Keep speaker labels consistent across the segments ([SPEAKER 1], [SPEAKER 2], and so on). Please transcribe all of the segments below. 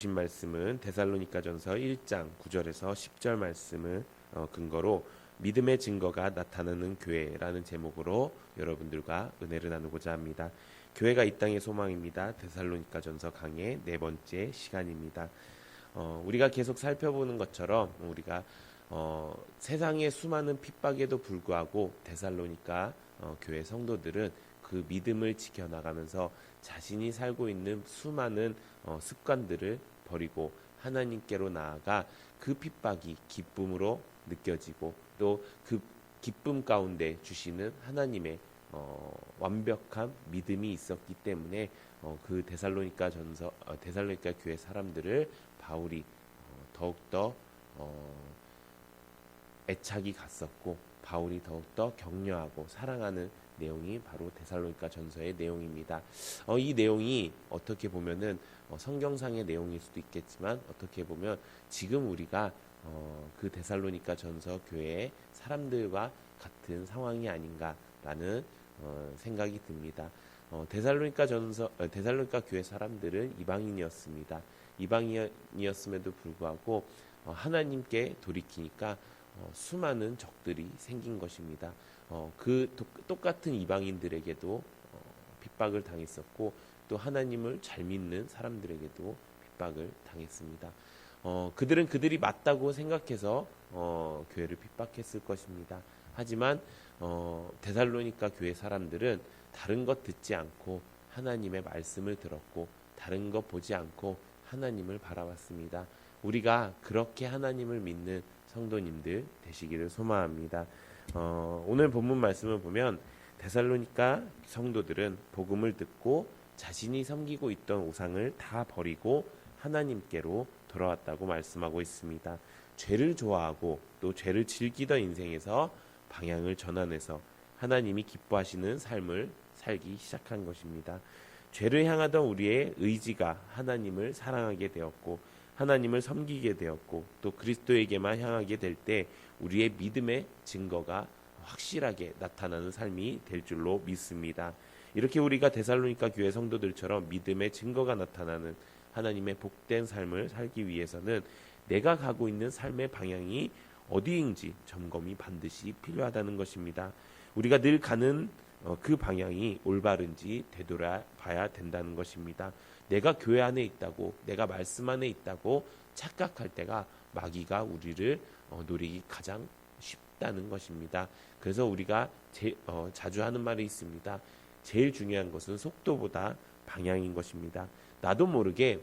[SPEAKER 1] 주신 말씀은 데살로니가전서 1장 9절에서 10절 말씀을 근거로 믿음의 증거가 나타나는 교회라는 제목으로 여러분들과 은혜를 나누고자 합니다. 교회가 이 땅의 소망입니다. 데살로니가전서 강의 네 번째 시간입니다. 우리가 계속 살펴보는 것처럼 우리가 세상의 수많은 핍박에도 불구하고 데살로니가 교회 성도들은 그 믿음을 지켜나가면서 자신이 살고 있는 수많은 습관들을 버리고 하나님께로 나아가 그 핍박이 기쁨으로 느껴지고 또 그 기쁨 가운데 주시는 하나님의 완벽한 믿음이 있었기 때문에 그 데살로니가 교회 사람들을 바울이 더욱더 애착이 갔었고 바울이 더욱더 격려하고 사랑하는 내용이 바로 데살로니가 전서의 내용입니다. 이 내용이 어떻게 보면은 성경상의 내용일 수도 있겠지만 어떻게 보면 지금 우리가 그 데살로니가 전서 교회의 사람들과 같은 상황이 아닌가라는 생각이 듭니다. 데살로니가 교회 사람들은 이방인이었습니다. 이방인이었음에도 불구하고 하나님께 돌이키니까 수많은 적들이 생긴 것입니다. 그 똑같은 이방인들에게도 핍박을 당했었고 또 하나님을 잘 믿는 사람들에게도 핍박을 당했습니다. 그들은 그들이 맞다고 생각해서 교회를 핍박했을 것입니다. 하지만 데살로니가 교회 사람들은 다른 것 듣지 않고 하나님의 말씀을 들었고 다른 것 보지 않고 하나님을 바라봤습니다. 우리가 그렇게 하나님을 믿는 성도님들 되시기를 소망합니다. 오늘 본문 말씀을 보면 데살로니가 성도들은 복음을 듣고 자신이 섬기고 있던 우상을 다 버리고 하나님께로 돌아왔다고 말씀하고 있습니다. 죄를 좋아하고 또 죄를 즐기던 인생에서 방향을 전환해서 하나님이 기뻐하시는 삶을 살기 시작한 것입니다. 죄를 향하던 우리의 의지가 하나님을 사랑하게 되었고 하나님을 섬기게 되었고 또 그리스도에게만 향하게 될 때 우리의 믿음의 증거가 확실하게 나타나는 삶이 될 줄로 믿습니다. 이렇게 우리가 데살로니가 교회 성도들처럼 믿음의 증거가 나타나는 하나님의 복된 삶을 살기 위해서는 내가 가고 있는 삶의 방향이 어디인지 점검이 반드시 필요하다는 것입니다. 우리가 늘 가는 그 방향이 올바른지 되돌아봐야 된다는 것입니다. 내가 교회 안에 있다고 내가 말씀 안에 있다고 착각할 때가 마귀가 우리를 노리기 가장 쉽다는 것입니다. 그래서 우리가 자주 하는 말이 있습니다. 제일 중요한 것은 속도보다 방향인 것입니다. 나도 모르게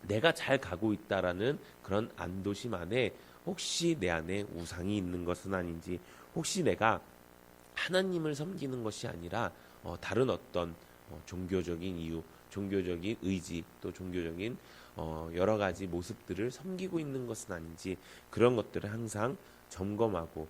[SPEAKER 1] 내가 잘 가고 있다라는 그런 안도심 안에 혹시 내 안에 우상이 있는 것은 아닌지 혹시 내가 하나님을 섬기는 것이 아니라 다른 어떤 종교적인 이유, 종교적인 의지 또 종교적인 여러 가지 모습들을 섬기고 있는 것은 아닌지 그런 것들을 항상 점검하고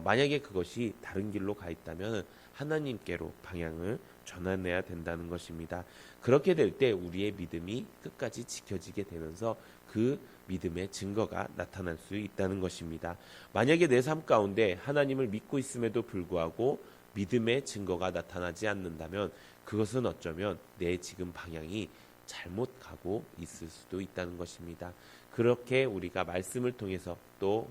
[SPEAKER 1] 만약에 그것이 다른 길로 가 있다면 하나님께로 방향을 전환해야 된다는 것입니다. 그렇게 될 때 우리의 믿음이 끝까지 지켜지게 되면서 그 믿음의 증거가 나타날 수 있다는 것입니다. 만약에 내 삶 가운데 하나님을 믿고 있음에도 불구하고 믿음의 증거가 나타나지 않는다면 그것은 어쩌면 내 지금 방향이 잘못 가고 있을 수도 있다는 것입니다. 그렇게 우리가 말씀을 통해서 또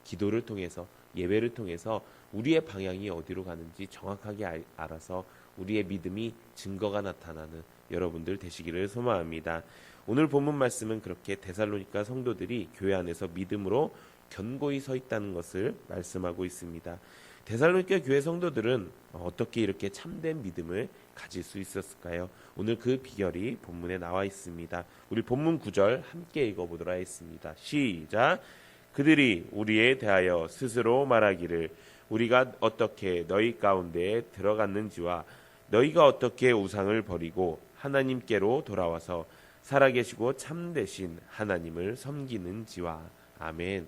[SPEAKER 1] 기도를 통해서 예배를 통해서 우리의 방향이 어디로 가는지 정확하게 알아서 우리의 믿음이 증거가 나타나는 여러분들 되시기를 소망합니다. 오늘 본문 말씀은 그렇게 데살로니가 성도들이 교회 안에서 믿음으로 견고히 서 있다는 것을 말씀하고 있습니다. 데살로니가 교회 성도들은 어떻게 이렇게 참된 믿음을 가질 수 있었을까요? 오늘 그 비결이 본문에 나와 있습니다. 우리 본문 9절 함께 읽어보도록 하겠습니다. 시작! 그들이 우리에 대하여 스스로 말하기를 우리가 어떻게 너희 가운데에 들어갔는지와 너희가 어떻게 우상을 버리고 하나님께로 돌아와서 살아계시고 참되신 하나님을 섬기는지와. 아멘.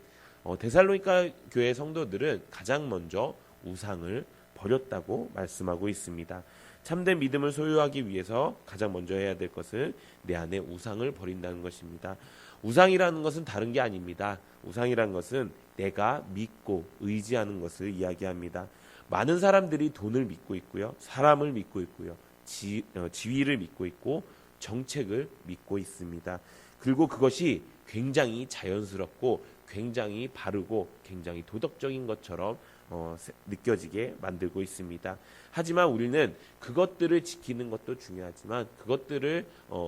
[SPEAKER 1] 데살로니가 교회 성도들은 가장 먼저 우상을 버렸다고 말씀하고 있습니다. 참된 믿음을 소유하기 위해서 가장 먼저 해야 될 것은 내 안에 우상을 버린다는 것입니다. 우상이라는 것은 다른 게 아닙니다. 우상이라는 것은 내가 믿고 의지하는 것을 이야기합니다. 많은 사람들이 돈을 믿고 있고요, 사람을 믿고 있고요, 지위를 믿고 있고 정책을 믿고 있습니다. 그리고 그것이 굉장히 자연스럽고 굉장히 바르고 굉장히 도덕적인 것처럼 느껴지게 만들고 있습니다. 하지만 우리는 그것들을 지키는 것도 중요하지만 그것들을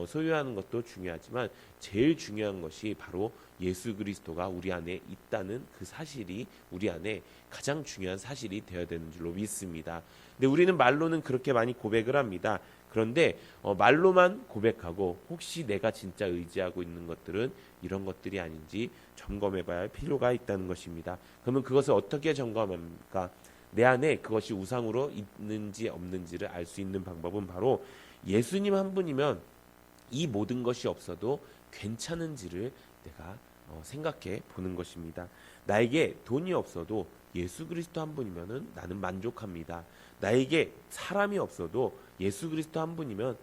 [SPEAKER 1] 소유하는 것도 중요하지만 제일 중요한 것이 바로 예수 그리스도가 우리 안에 있다는 그 사실이 우리 안에 가장 중요한 사실이 되어야 되는 줄로 믿습니다. 근데 우리는 말로는 그렇게 많이 고백을 합니다. 그런데 말로만 고백하고 혹시 내가 진짜 의지하고 있는 것들은 이런 것들이 아닌지 점검해봐야 할 필요가 있다는 것입니다. 그러면 그것을 어떻게 점검합니까? 내 안에 그것이 우상으로 있는지 없는지를 알 수 있는 방법은 바로 예수님 한 분이면 이 모든 것이 없어도 괜찮은지를 내가 생각해 보는 것입니다. 나에게 돈이 없어도 예수 그리스도 한 분이면은 나는 만족합니다. 나에게 사람이 없어도 예수 그리스도 한 분이면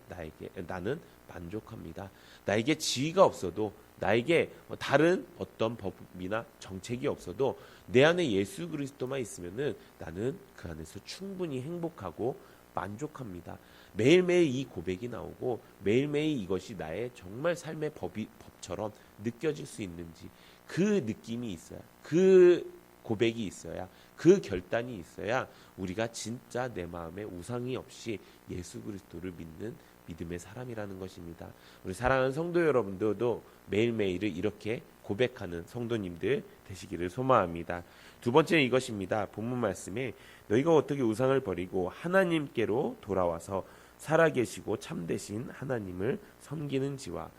[SPEAKER 1] 나는 만족합니다. 나에게 지위가 없어도 나에게 다른 어떤 법이나 정책이 없어도 내 안에 예수 그리스도만 있으면은 나는 그 안에서 충분히 행복하고 만족합니다. 매일매일 이 고백이 나오고 매일매일 이것이 나의 정말 삶의 법처럼 느껴질 수 있는지 그 느낌이 있어야 그 고백이 있어야 그 결단이 있어야 우리가 진짜 내 마음에 우상이 없이 예수 그리스도를 믿는 믿음의 사람이라는 것입니다. 우리 사랑하는 성도 여러분들도 매일매일을 이렇게 고백하는 성도님들 되시기를 소망합니다. 두 번째는 이것입니다. 본문 말씀에 너희가 어떻게 우상을 버리고 하나님께로 돌아와서 살아계시고 참되신 하나님을 섬기는지와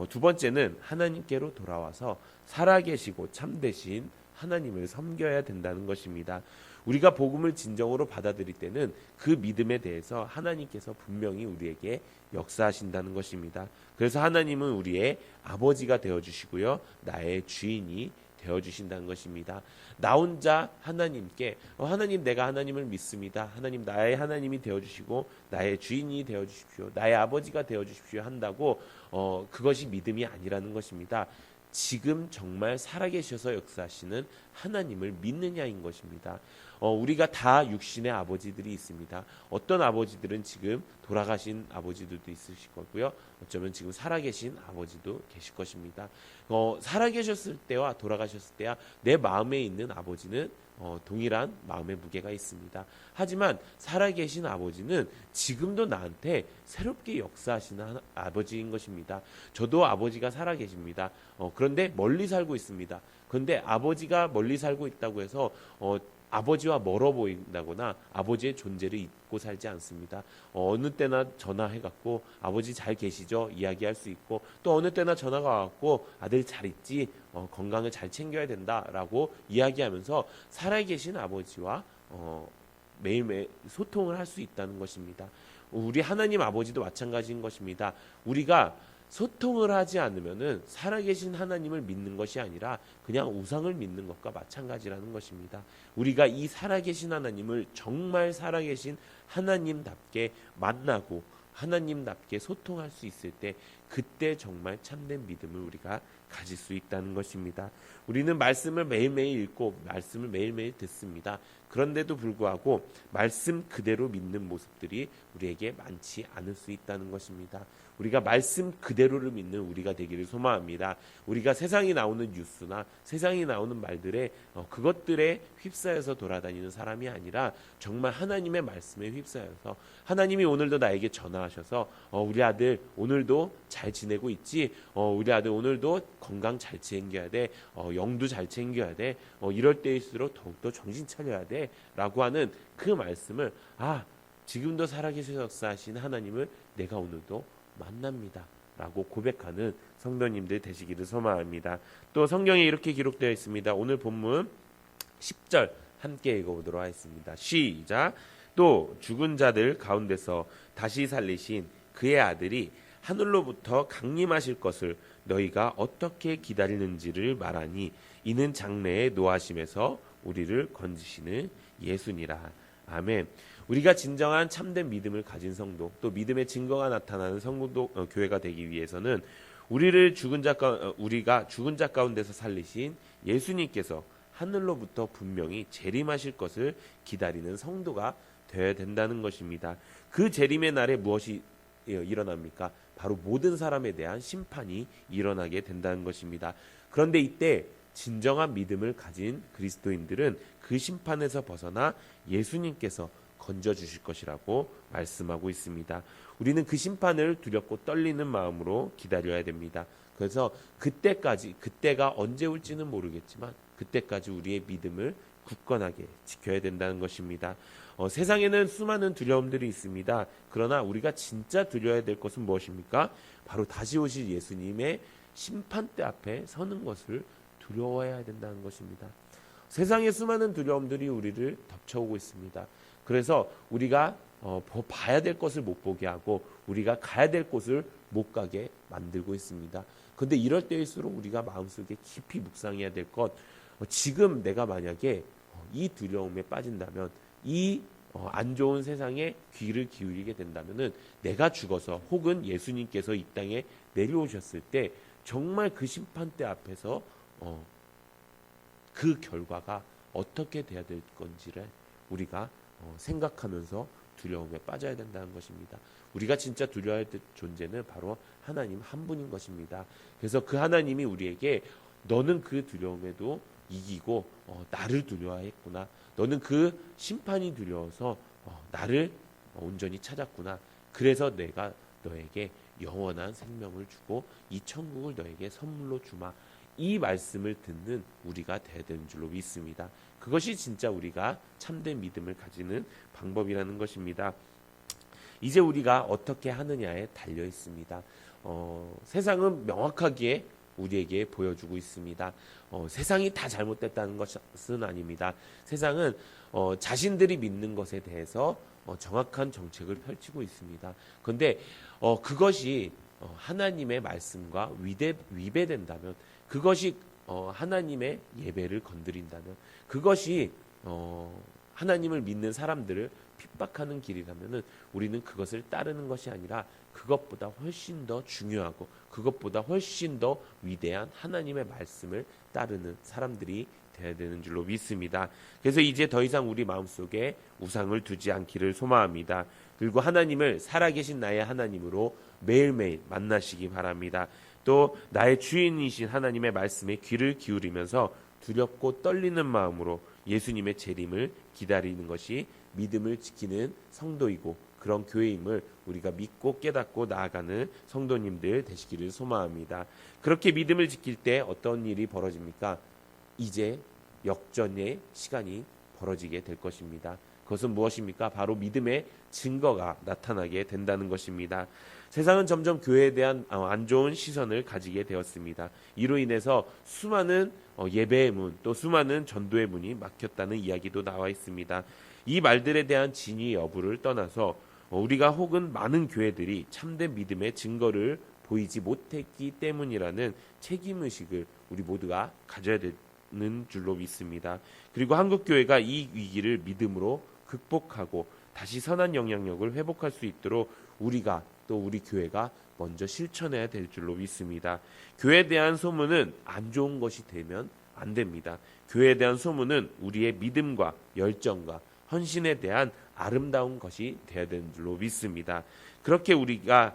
[SPEAKER 1] 두 번째는 하나님께로 돌아와서 살아계시고 참되신 하나님을 섬겨야 된다는 것입니다. 우리가 복음을 진정으로 받아들일 때는 그 믿음에 대해서 하나님께서 분명히 우리에게 역사하신다는 것입니다. 그래서 하나님은 우리의 아버지가 되어주시고요, 나의 주인이 되어주신다는 것입니다. 나 혼자 하나님께 하나님 내가 하나님을 믿습니다. 하나님 나의 하나님이 되어주시고 나의 주인이 되어주십시오. 나의 아버지가 되어주십시오 한다고 그것이 믿음이 아니라는 것입니다. 지금 정말 살아계셔서 역사하시는 하나님을 믿느냐인 것입니다. 우리가 다 육신의 아버지들이 있습니다. 어떤 아버지들은 지금 돌아가신 아버지들도 있으실 거고요. 어쩌면 지금 살아계신 아버지도 계실 것입니다. 살아계셨을 때와 돌아가셨을 때야 내 마음에 있는 아버지는 동일한 마음의 무게가 있습니다. 하지만 살아계신 아버지는 지금도 나한테 새롭게 역사하시는 아버지인 것입니다. 저도 아버지가 살아계십니다. 그런데 멀리 살고 있습니다. 그런데 아버지가 멀리 살고 있다고 해서 아버지와 멀어 보인다거나 아버지의 존재를 잊고 살지 않습니다. 어느 때나 전화해갖고 아버지 잘 계시죠? 이야기할 수 있고 또 어느 때나 전화가 와갖고 아들 잘 있지? 건강을 잘 챙겨야 된다라고 이야기하면서 살아계신 아버지와 매일매일 소통을 할 수 있다는 것입니다. 우리 하나님 아버지도 마찬가지인 것입니다. 우리가 소통을 하지 않으면은 살아계신 하나님을 믿는 것이 아니라 그냥 우상을 믿는 것과 마찬가지라는 것입니다. 우리가 이 살아계신 하나님을 정말 살아계신 하나님답게 만나고 하나님답게 소통할 수 있을 때 그때 정말 참된 믿음을 우리가 가질 수 있다는 것입니다. 우리는 말씀을 매일매일 읽고 말씀을 매일매일 듣습니다. 그런데도 불구하고 말씀 그대로 믿는 모습들이 우리에게 많지 않을 수 있다는 것입니다. 우리가 말씀 그대로를 믿는 우리가 되기를 소망합니다. 우리가 세상에 나오는 뉴스나 세상에 나오는 말들에 그것들에 휩싸여서 돌아다니는 사람이 아니라 정말 하나님의 말씀에 휩싸여서 하나님이 오늘도 나에게 전화하셔서 우리 아들 오늘도 잘 지내고 있지? 우리 아들 오늘도 건강 잘 챙겨야 돼. 영도 잘 챙겨야 돼. 이럴 때일수록 더욱더 정신 차려야 돼. 라고 하는 그 말씀을 지금도 살아계셔서 역사하신 하나님을 내가 오늘도 만납니다 라고 고백하는 성도님들 되시기를 소망합니다. 또 성경에 이렇게 기록되어 있습니다. 오늘 본문 10절 함께 읽어보도록 하겠습니다. 시작. 또 죽은 자들 가운데서 다시 살리신 그의 아들이 하늘로부터 강림하실 것을 너희가 어떻게 기다리는지를 말하니 이는 장래의 노하심에서 우리를 건지시는 예수니라. 아멘. 우리가 진정한 참된 믿음을 가진 성도, 또 믿음의 증거가 나타나는 성도 교회가 되기 위해서는 우리가 죽은 자 가운데서 살리신 예수님께서 하늘로부터 분명히 재림하실 것을 기다리는 성도가 되어야 된다는 것입니다. 그 재림의 날에 무엇이 일어납니까? 바로 모든 사람에 대한 심판이 일어나게 된다는 것입니다. 그런데 이때 진정한 믿음을 가진 그리스도인들은 그 심판에서 벗어나 예수님께서 건져주실 것이라고 말씀하고 있습니다. 우리는 그 심판을 두렵고 떨리는 마음으로 기다려야 됩니다. 그래서 그때가 언제 올지는 모르겠지만 그때까지 우리의 믿음을 굳건하게 지켜야 된다는 것입니다. 세상에는 수많은 두려움들이 있습니다. 그러나 우리가 진짜 두려워야 될 것은 무엇입니까? 바로 다시 오실 예수님의 심판대 앞에 서는 것을 두려워해야 된다는 것입니다. 세상의 수많은 두려움들이 우리를 덮쳐오고 있습니다. 그래서 우리가 봐야 될 것을 못 보게 하고 우리가 가야 될 곳을 못 가게 만들고 있습니다. 그런데 이럴 때일수록 우리가 마음속에 깊이 묵상해야 될 것, 지금 내가 만약에 이 두려움에 빠진다면, 이 안 좋은 세상에 귀를 기울이게 된다면은 내가 죽어서 혹은 예수님께서 이 땅에 내려오셨을 때 정말 그 심판대 앞에서 그 결과가 어떻게 돼야 될 건지를 우리가 생각하면서 두려움에 빠져야 된다는 것입니다. 우리가 진짜 두려워할 존재는 바로 하나님 한 분인 것입니다. 그래서 그 하나님이 우리에게 너는 그 두려움에도 이기고 나를 두려워했구나. 너는 그 심판이 두려워서 나를 온전히 찾았구나. 그래서 내가 너에게 영원한 생명을 주고 이 천국을 너에게 선물로 주마. 이 말씀을 듣는 우리가 되어야 되는 줄로 믿습니다. 그것이 진짜 우리가 참된 믿음을 가지는 방법이라는 것입니다. 이제 우리가 어떻게 하느냐에 달려 있습니다. 세상은 명확하게 우리에게 보여주고 있습니다. 세상이 다 잘못됐다는 것은 아닙니다. 세상은 자신들이 믿는 것에 대해서 정확한 정책을 펼치고 있습니다. 그런데 그것이 하나님의 말씀과 위배된다면, 그것이 하나님의 예배를 건드린다면, 그것이 하나님을 믿는 사람들을 핍박하는 길이라면은 우리는 그것을 따르는 것이 아니라 그것보다 훨씬 더 중요하고 그것보다 훨씬 더 위대한 하나님의 말씀을 따르는 사람들이 되어야 되는 줄로 믿습니다. 그래서 이제 더 이상 우리 마음속에 우상을 두지 않기를 소망합니다. 그리고 하나님을 살아계신 나의 하나님으로 매일매일 만나시기 바랍니다. 또 나의 주인이신 하나님의 말씀에 귀를 기울이면서 두렵고 떨리는 마음으로 예수님의 재림을 기다리는 것이 믿음을 지키는 성도이고 그런 교회임을 우리가 믿고 깨닫고 나아가는 성도님들 되시기를 소망합니다. 그렇게 믿음을 지킬 때 어떤 일이 벌어집니까? 이제 역전의 시간이 벌어지게 될 것입니다. 그것은 무엇입니까? 바로 믿음의 증거가 나타나게 된다는 것입니다. 세상은 점점 교회에 대한 안 좋은 시선을 가지게 되었습니다. 이로 인해서 수많은 예배의 문, 또 수많은 전도의 문이 막혔다는 이야기도 나와 있습니다. 이 말들에 대한 진위 여부를 떠나서 우리가 혹은 많은 교회들이 참된 믿음의 증거를 보이지 못했기 때문이라는 책임의식을 우리 모두가 가져야 되는 줄로 믿습니다. 그리고 한국교회가 이 위기를 믿음으로 극복하고 다시 선한 영향력을 회복할 수 있도록 우리가 또 우리 교회가 먼저 실천해야 될 줄로 믿습니다. 교회에 대한 소문은 안 좋은 것이 되면 안 됩니다. 교회에 대한 소문은 우리의 믿음과 열정과 헌신에 대한 아름다운 것이 되어야 되는 줄로 믿습니다. 그렇게 우리가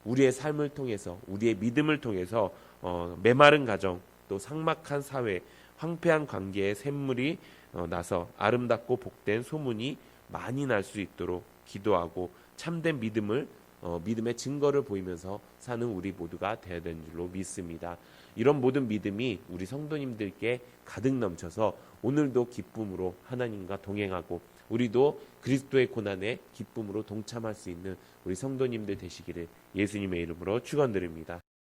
[SPEAKER 1] 우리의 삶을 통해서 우리의 믿음을 통해서 메마른 가정 또 삭막한 사회 황폐한 관계의 샘물이 나서 아름답고 복된 소문이 많이 날 수 있도록 기도하고 참된 믿음의 증거를 보이면서 사는 우리 모두가 되어야 되는 줄로 믿습니다. 이런 모든 믿음이 우리 성도님들께 가득 넘쳐서 오늘도 기쁨으로 하나님과 동행하고 우리도 그리스도의 고난에 기쁨으로 동참할 수 있는 우리 성도님들 되시기를 예수님의 이름으로 축원드립니다.